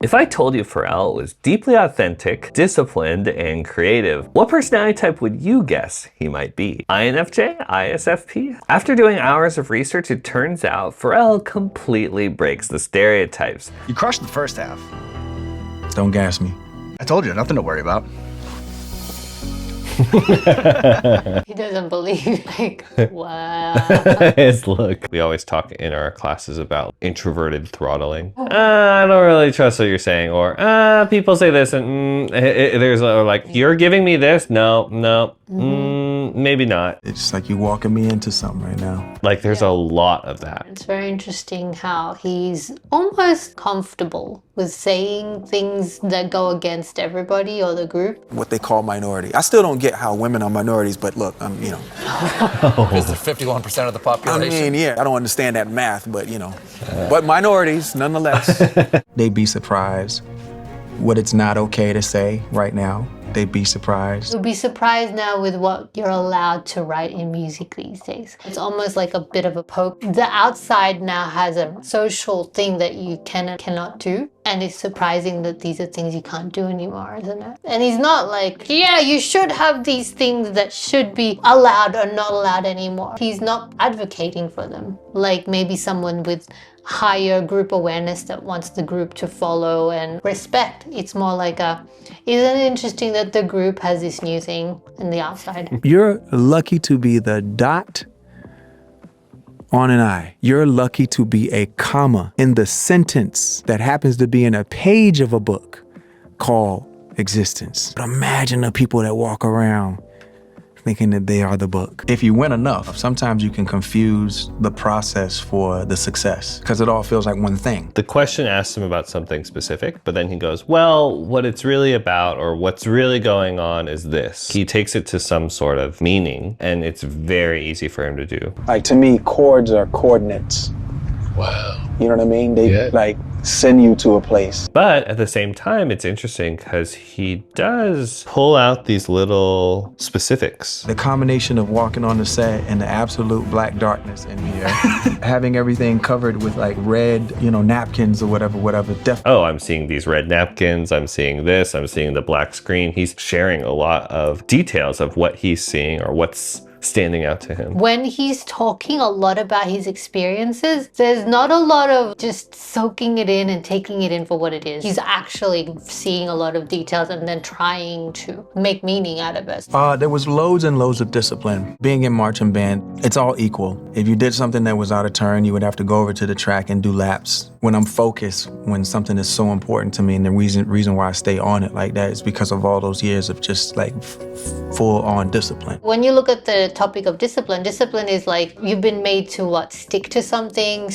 If I told you Pharrell was deeply authentic, disciplined, and creative, what personality type would you guess he might be? INFJ? ISFP? After doing hours of research, it turns out Pharrell completely breaks the stereotypes. You crushed the first half. Don't gas me. I told you, nothing to worry about. He doesn't believe, like, wow. His look. We always talk in our classes about introverted throttling. I don't really trust what you're saying, or people say this, and there's like, you're giving me this? No, maybe not. It's like you walking me into something right now. Like there's a lot of that. It's very interesting how he's almost comfortable with saying things that go against everybody or the group. What they call minority. I still don't get how women are minorities, but look, I'm, you know. Is it 51% of the population? I mean, yeah, I don't understand that math, but you know. But minorities, nonetheless. They'd be surprised what it's not okay to say right now. They'd be surprised. You'll be surprised now with what you're allowed to write in music these days. It's almost like a bit of a poke. The outside now has a social thing that you can and cannot do. And it's surprising that these are things you can't do anymore, isn't it? And he's not like, yeah, you should have these things that should be allowed or not allowed anymore. He's not advocating for them. Like maybe someone with higher group awareness that wants the group to follow and respect. It's more like isn't it interesting that the group has this new thing in the outside? You're lucky to be the dot on an I. You're lucky to be a comma in the sentence that happens to be in a page of a book called existence. But imagine the people that walk around thinking that they are the book. If you win enough, sometimes you can confuse the process for the success because it all feels like one thing. The question asks him about something specific, but then he goes, well, what it's really about or what's really going on is this. He takes it to some sort of meaning, and it's very easy for him to do. Like to me, chords are coordinates. Wow. You know what I mean? They like send you to a place. But at the same time, it's interesting because he does pull out these little specifics. The combination of walking on the set and the absolute black darkness in here, having everything covered with like red, napkins or whatever. Oh, I'm seeing these red napkins. I'm seeing this. I'm seeing the black screen. He's sharing a lot of details of what he's seeing or what's standing out to him. When he's talking a lot about his experiences, there's not a lot of just soaking it in and taking it in for what it is. He's actually seeing a lot of details and then trying to make meaning out of it. There was loads and loads of discipline. Being in marching band, it's all equal. If you did something that was out of turn, you would have to go over to the track and do laps. When I'm focused, when something is so important to me, and the reason why I stay on it like that is because of all those years of just like full on discipline. When you look at the topic of discipline is like you've been made to stick to something,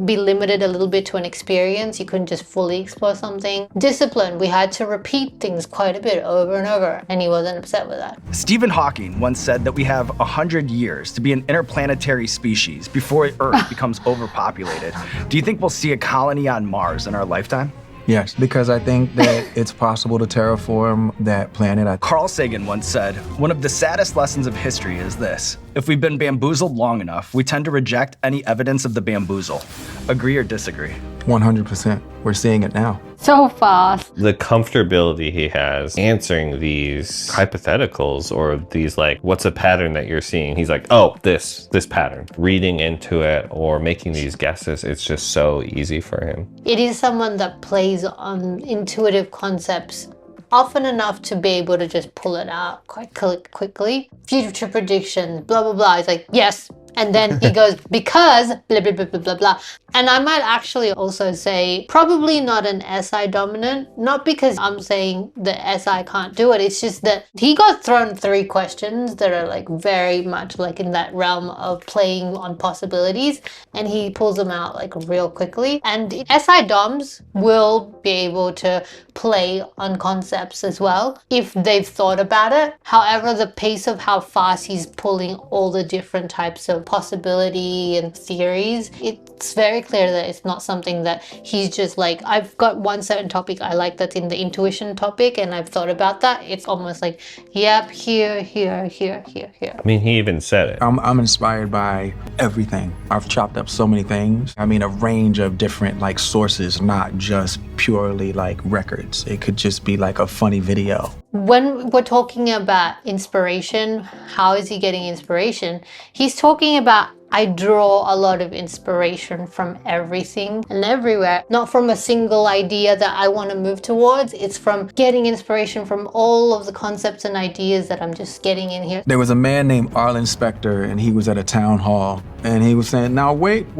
be limited a little bit to an experience. You couldn't just fully explore something. Discipline, we had to repeat things quite a bit over and over, and he wasn't upset with that. Stephen Hawking once said that we have 100 years to be an interplanetary species before Earth becomes overpopulated. Do you think we'll see a colony on Mars in our lifetime? Yes, because I think that it's possible to terraform that planet. Carl Sagan once said, one of the saddest lessons of history is this. If we've been bamboozled long enough, we tend to reject any evidence of the bamboozle. Agree or disagree? 100%. We're seeing it now. So fast. The comfortability he has answering these hypotheticals or these like, what's a pattern that you're seeing? He's like, oh, this pattern. Reading into it or making these guesses, it's just so easy for him. It is someone that plays on intuitive concepts often enough to be able to just pull it out quite quickly. Future predictions, blah, blah, blah. It's like, yes. And then he goes, because blah, blah, blah, blah, blah, blah. And I might actually also say probably not an SI dominant, not because I'm saying the SI can't do it. It's just that he got thrown 3 questions that are like very much like in that realm of playing on possibilities. And he pulls them out like real quickly. And SI doms will be able to play on concepts as well if they've thought about it. However, the pace of how fast he's pulling all the different types of possibility and theories, it's very clear that it's not something that he's just like, I've got one certain topic I like that's in the intuition topic and I've thought about that. It's almost like, yep, here. I mean, he even said it. I'm inspired by everything. I've chopped up so many things. I mean, a range of different like sources, not just purely like records. It could just be like a funny video. When we're talking about inspiration, how is he getting inspiration? He's talking about, I draw a lot of inspiration from everything and everywhere, not from a single idea that I want to move towards. It's from getting inspiration from all of the concepts and ideas that I'm just getting in here. There was a man named Arlen Specter, and he was at a town hall, and he was saying, now wait a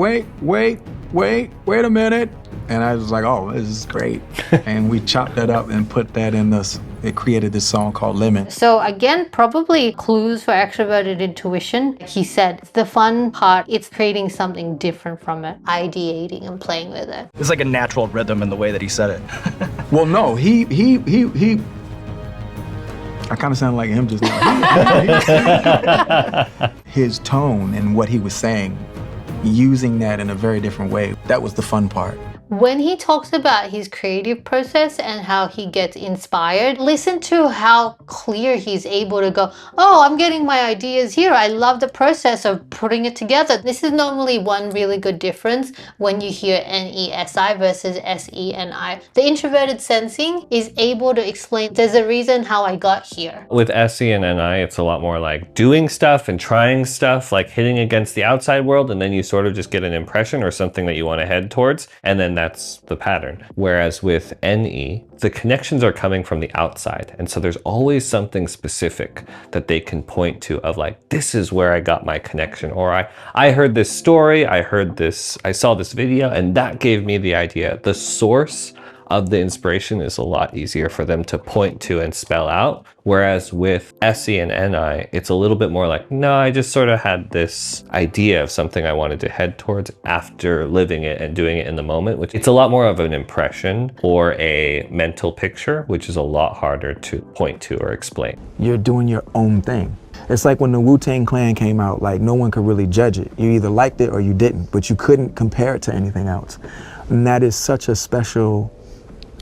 minute. And I was like, oh, this is great. And we chopped that up and put that in this, it created this song called Lemon. So again, probably clues for extroverted intuition. He said the fun part, it's creating something different from it, ideating and playing with it. It's like a natural rhythm in the way that he said it. Well, no, he I kind of sound like him just now. His tone and what he was saying, using that in a very different way, that was the fun part. When he talks about his creative process and how he gets inspired, listen to how clear he's able to go, oh, I'm getting my ideas here. I love the process of putting it together. This is normally one really good difference when you hear NESI versus SENI. The introverted sensing is able to explain, there's a reason how I got here. With SE and NI, it's a lot more like doing stuff and trying stuff, like hitting against the outside world, and then you sort of just get an impression or something that you want to head towards, and then that's the pattern. Whereas with NE, the connections are coming from the outside. And so there's always something specific that they can point to of like, this is where I got my connection. Or I heard this story, I saw this video, and that gave me the idea. The source of the inspiration is a lot easier for them to point to and spell out. Whereas with SE and NI, it's a little bit more like, no, I just sort of had this idea of something I wanted to head towards after living it and doing it in the moment, which it's a lot more of an impression or a mental picture, which is a lot harder to point to or explain. You're doing your own thing. It's like when the Wu-Tang Clan came out, like no one could really judge it. You either liked it or you didn't, but you couldn't compare it to anything else. And that is such a special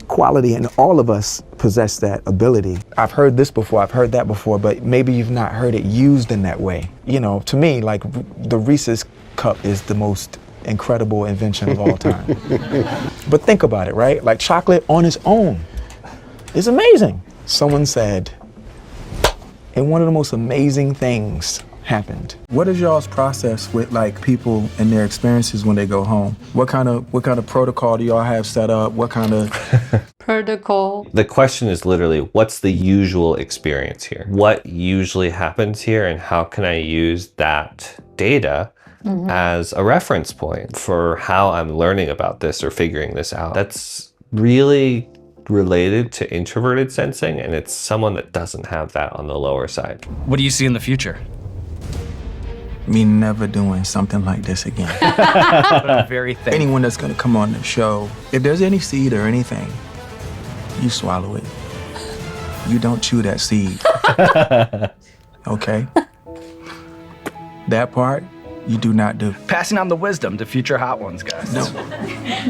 quality, and all of us possess that ability. I've heard this before, I've heard that before, but maybe you've not heard it used in that way. You know, to me, like the Reese's cup is the most incredible invention of all time. But think about it, right? Like chocolate on its own is amazing. Someone said, and one of the most amazing things happened. What is y'all's process with like people and their experiences when they go home? What kind of protocol do y'all have set up? What kind of Protocol. The question is literally, what's the usual experience here? What usually happens here, and how can I use that data as a reference point for how I'm learning about this or figuring this out? That's really related to introverted sensing, and it's someone that doesn't have that on the lower side. What do you see in the future? me never doing something like this again? I'm very thankful. Anyone that's gonna come on the show, if there's any seed or anything, you swallow it. You don't chew that seed. Okay? That part, you do not do. Passing on the wisdom to future hot ones, guys. No.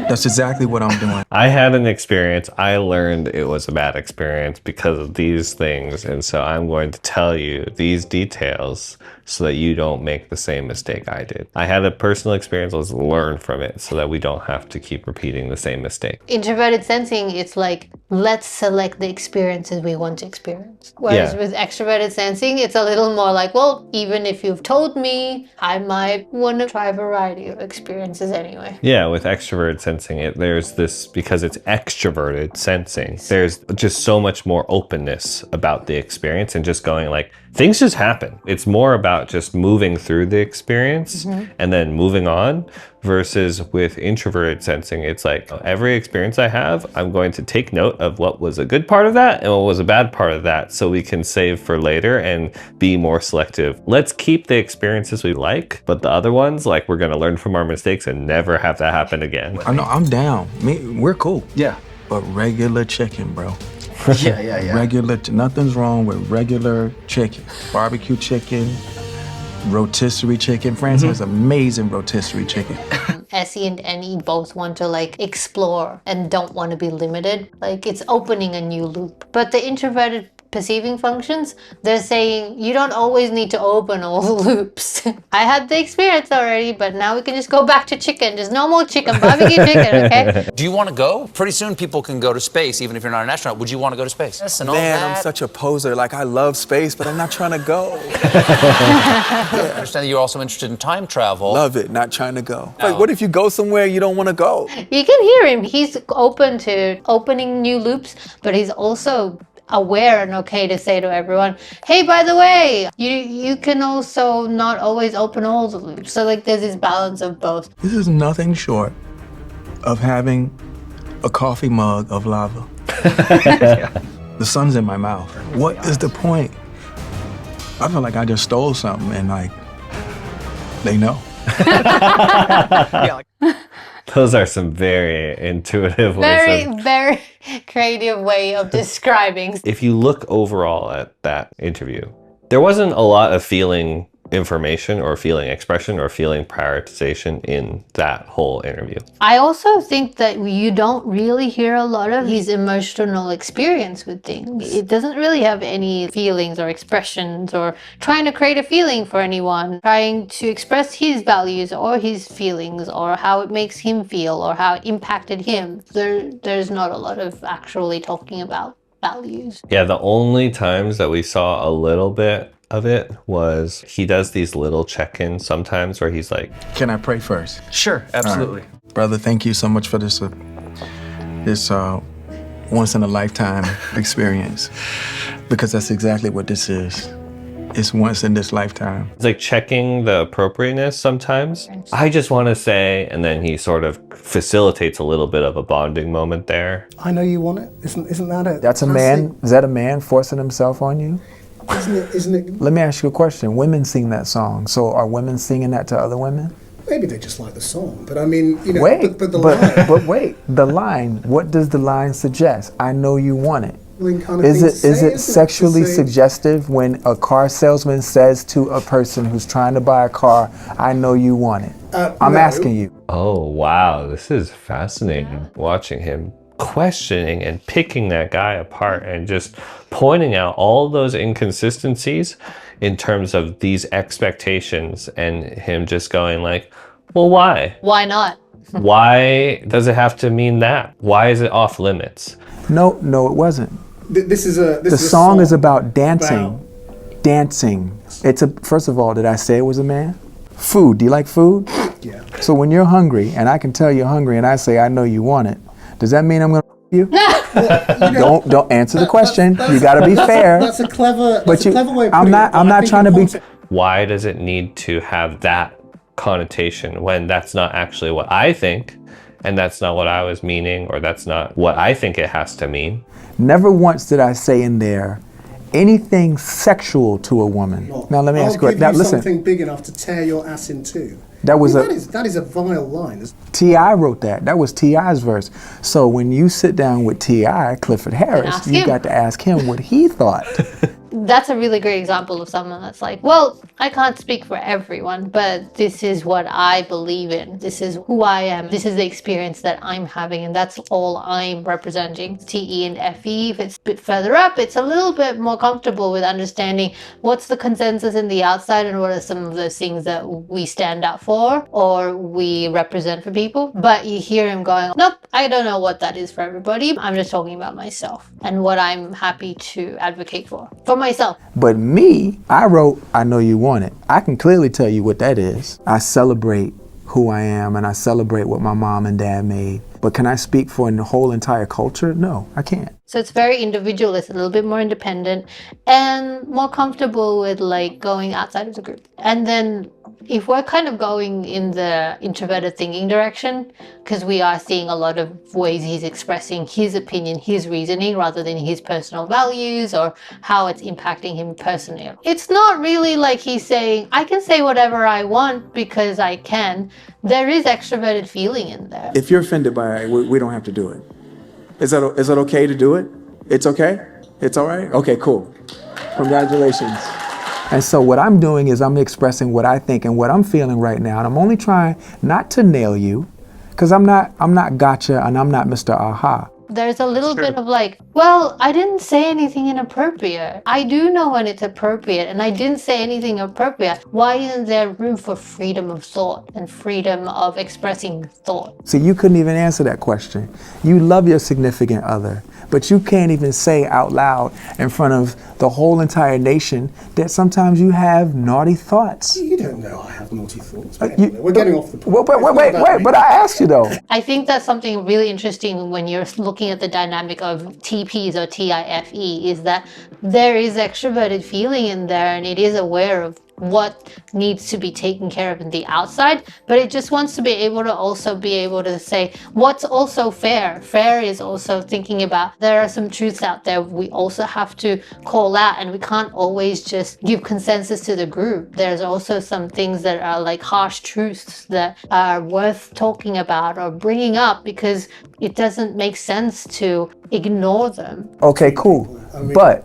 That's exactly what I'm doing. I had an experience. I learned it was a bad experience because of these things. And so I'm going to tell you these details so that you don't make the same mistake I did. I had a personal experience. Let's learn from it so that we don't have to keep repeating the same mistake. Introverted sensing, it's like, let's select the experiences we want to experience. Whereas with extroverted sensing, it's a little more like, well, even if you've told me, I might want to try a variety of experiences anyway. Yeah, with extroverted sensing, there's this, because it's extroverted sensing, there's just so much more openness about the experience and just going like, things just happen. It's more about just moving through the experience and then moving on, versus with introverted sensing, it's like every experience I have, I'm going to take note of what was a good part of that and what was a bad part of that so we can save for later and be more selective. Let's keep the experiences we like, but the other ones, like, we're gonna learn from our mistakes and never have that happen again. I know, I'm down. We're cool. Yeah. But regular chicken, bro. Yeah. Nothing's wrong with regular chicken. Barbecue chicken, Rotisserie chicken. France has amazing rotisserie chicken. Essie and Annie both want to like explore and don't want to be limited. Like it's opening a new loop. But the introverted perceiving functions, they're saying you don't always need to open all the loops. I had the experience already, but now we can just go back to chicken. Just no more chicken, barbecue chicken, okay? Do you want to go? Pretty soon people can go to space, even if you're not an astronaut. Would you want to go to space? Yes, and all Man, that. I'm such a poser. Like, I love space, but I'm not trying to go. I understand that you're also interested in time travel. Love it, not trying to go. Like, what if you go somewhere you don't want to go? You can hear him. He's open to opening new loops, but he's also aware and okay to say to everyone, hey, by the way, you can also not always open all the loops. So like there's this balance of both. This is nothing short of having a coffee mug of lava. The sun's in my mouth. What is the point? I feel like I just stole something and like, they know. Those are some very intuitive ways of... Very creative way of describing. If you look overall at that interview, there wasn't a lot of feeling information or feeling expression or feeling prioritization in that whole interview. I also think that you don't really hear a lot of his emotional experience with things. It doesn't really have any feelings or expressions or trying to create a feeling for anyone, trying to express his values or his feelings or how it makes him feel or how it impacted him. There's not a lot of actually talking about values. Yeah, the only times that we saw a little bit of it was he does these little check-ins sometimes where he's like, Can I pray first? Sure, absolutely. Right. Brother, thank you so much for this once in a lifetime experience, because that's exactly what this is. It's once in this lifetime. it's like checking the appropriateness sometimes. I just want to say, and then he sort of facilitates a little bit of a bonding moment there. I know you want it. Isn't that it? That's a man, is that a man forcing himself on you? Isn't it? Let me ask you a question. Women sing that song, so are women singing that to other women? Maybe they just like the song, but I mean, you know, Wait, but the line. but wait, the line, what does the line suggest? I know you want it. Kind of Is thing it to say, is it isn't sexually to say- suggestive when a car salesman says to a person who's trying to buy a car, I know you want it? I'm no. asking you. Oh, wow. This is fascinating. Watching him questioning and picking that guy apart and just pointing out all those inconsistencies in terms of these expectations and him just going like, well, why? Why not? Why does it have to mean that? Why is it off limits? No, it wasn't. The song is about dancing. Dancing. First of all, did I say it was a man? Food. Do you like food? Yeah. So when you're hungry and I can tell you're hungry and I say I know you want it, does that mean I'm gonna you? Don't answer the question. You gotta be fair. That's a clever. But clever way of I'm putting it, not but I think trying to the be. concept- Why does it need to have that connotation when that's not actually what I think, and that's not what I was meaning, or that's not what I think it has to mean? Never once did I say in there anything sexual to a woman. Now let me ask you. I'll give Now you listen. something big enough to tear your ass in two. That was that is a vile line. T.I. wrote that. That was T.I.'s verse. So when you sit down with T.I., Clifford Harris, ask you him. got to ask him what he thought. That's a really great example of someone that's like, well, I can't speak for everyone, but this is what I believe in. This is who I am. This is the experience that I'm having, and that's all I'm representing. T.E. and F.E., if it's a bit further up, it's a little bit more comfortable with understanding what's the consensus in the outside and what are some of those things that we stand up for or we represent for people. But you hear him going, nope, I don't know what that is for everybody. I'm just talking about myself and what I'm happy to advocate for myself. But me, I wrote, I know you want it. I can clearly tell you what that is. I celebrate who I am and I celebrate what my mom and dad made. But can I speak for the whole entire culture? No, I can't. So it's very individualist, a little bit more independent and more comfortable with like going outside of the group. And then if we're kind of going in the introverted thinking direction, because we are seeing a lot of ways he's expressing his opinion, his reasoning, rather than his personal values or how it's impacting him personally. It's not really like he's saying, I can say whatever I want because I can. There is extroverted feeling in there. If you're offended by it, we don't have to do it. Is that okay to do it? It's okay? It's all right? Okay, cool. Congratulations. And so what I'm doing is I'm expressing what I think and what I'm feeling right now. And I'm only trying not to nail you, because I'm not gotcha and I'm not Mr. Aha. There's a little bit of like, well, I didn't say anything inappropriate. I do know when it's appropriate, and I didn't say anything appropriate. Why isn't there room for freedom of thought and freedom of expressing thought? See, you couldn't even answer that question. You love your significant other, but you can't even say out loud in front of the whole entire nation that sometimes you have naughty thoughts. You don't know I have naughty thoughts. But anyway, we're getting off the point. Wait, but I asked you though. I think that's something really interesting when you're looking at the dynamic of TPs or TIFE, is that there is extroverted feeling in there, and it is aware of what needs to be taken care of in the outside, but it just wants to be able to also be able to say what's also fair. Fair is also thinking about there are some truths out there we also have to call out, and we can't always just give consensus to the group. There's also some things that are like harsh truths that are worth talking about or bringing up, because it doesn't make sense to ignore them. Okay, cool. But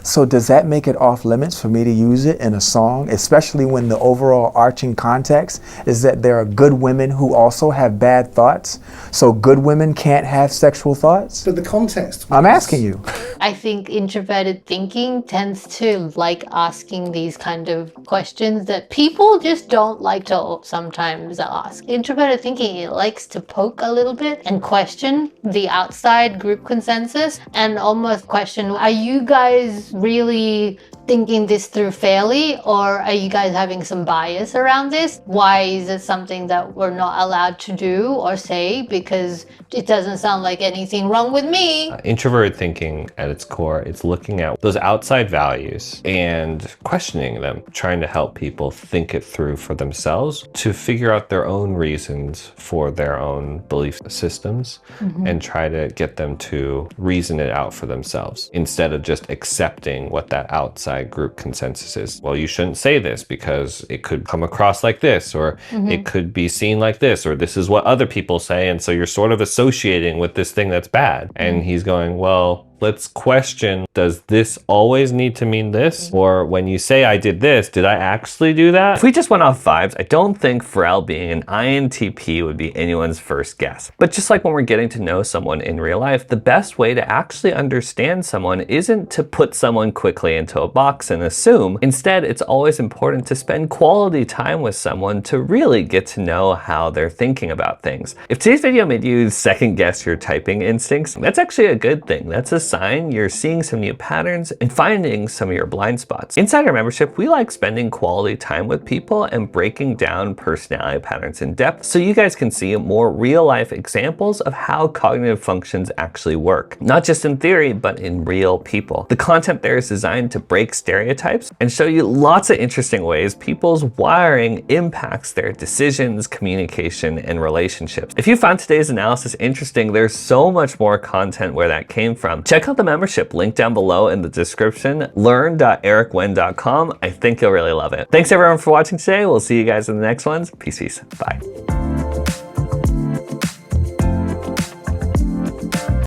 so does that make it off limits for me to use it in a song, especially when the overall arching context is that there are good women who also have bad thoughts? So good women can't have sexual thoughts? But the context. I'm asking you. I think introverted thinking tends to like asking these kind of questions that people just don't like to sometimes ask. Introverted thinking, it likes to poke a little bit and question the outside group consensus and almost question, are you guys really thinking this through fairly, or are you guys having some bias around this? Why is it something that we're not allowed to do or say because it doesn't sound like anything wrong with me? Introverted thinking at its core, it's looking at those outside values and questioning them, trying to help people think it through for themselves to figure out their own reasons for their own belief systems and try to get them to reason it out for themselves instead of just accepting what that outside group consensus is. Well, you shouldn't say this because it could come across like this, or it could be seen like this, or this is what other people say, and so you're sort of associating with this thing that's bad. And he's going, well, let's question, does this always need to mean this? Or when you say I did this, did I actually do that? If we just went off vibes, I don't think Pharrell being an INTP would be anyone's first guess. But just like when we're getting to know someone in real life, the best way to actually understand someone isn't to put someone quickly into a box and assume. Instead, it's always important to spend quality time with someone to really get to know how they're thinking about things. If today's video made you second guess your typing instincts, that's actually a good thing. That's a sign you're seeing some new patterns and finding some of your blind spots. Inside our membership, we like spending quality time with people and breaking down personality patterns in depth so you guys can see more real-life examples of how cognitive functions actually work. Not just in theory, but in real people. The content there is designed to break stereotypes and show you lots of interesting ways people's wiring impacts their decisions, communication, and relationships. If you found today's analysis interesting, there's so much more content where that came from. Check out the membership, link down below in the description, learn.ericwen.com. I think you'll really love it. Thanks everyone for watching today. We'll see you guys in the next ones. Peace, peace. Bye.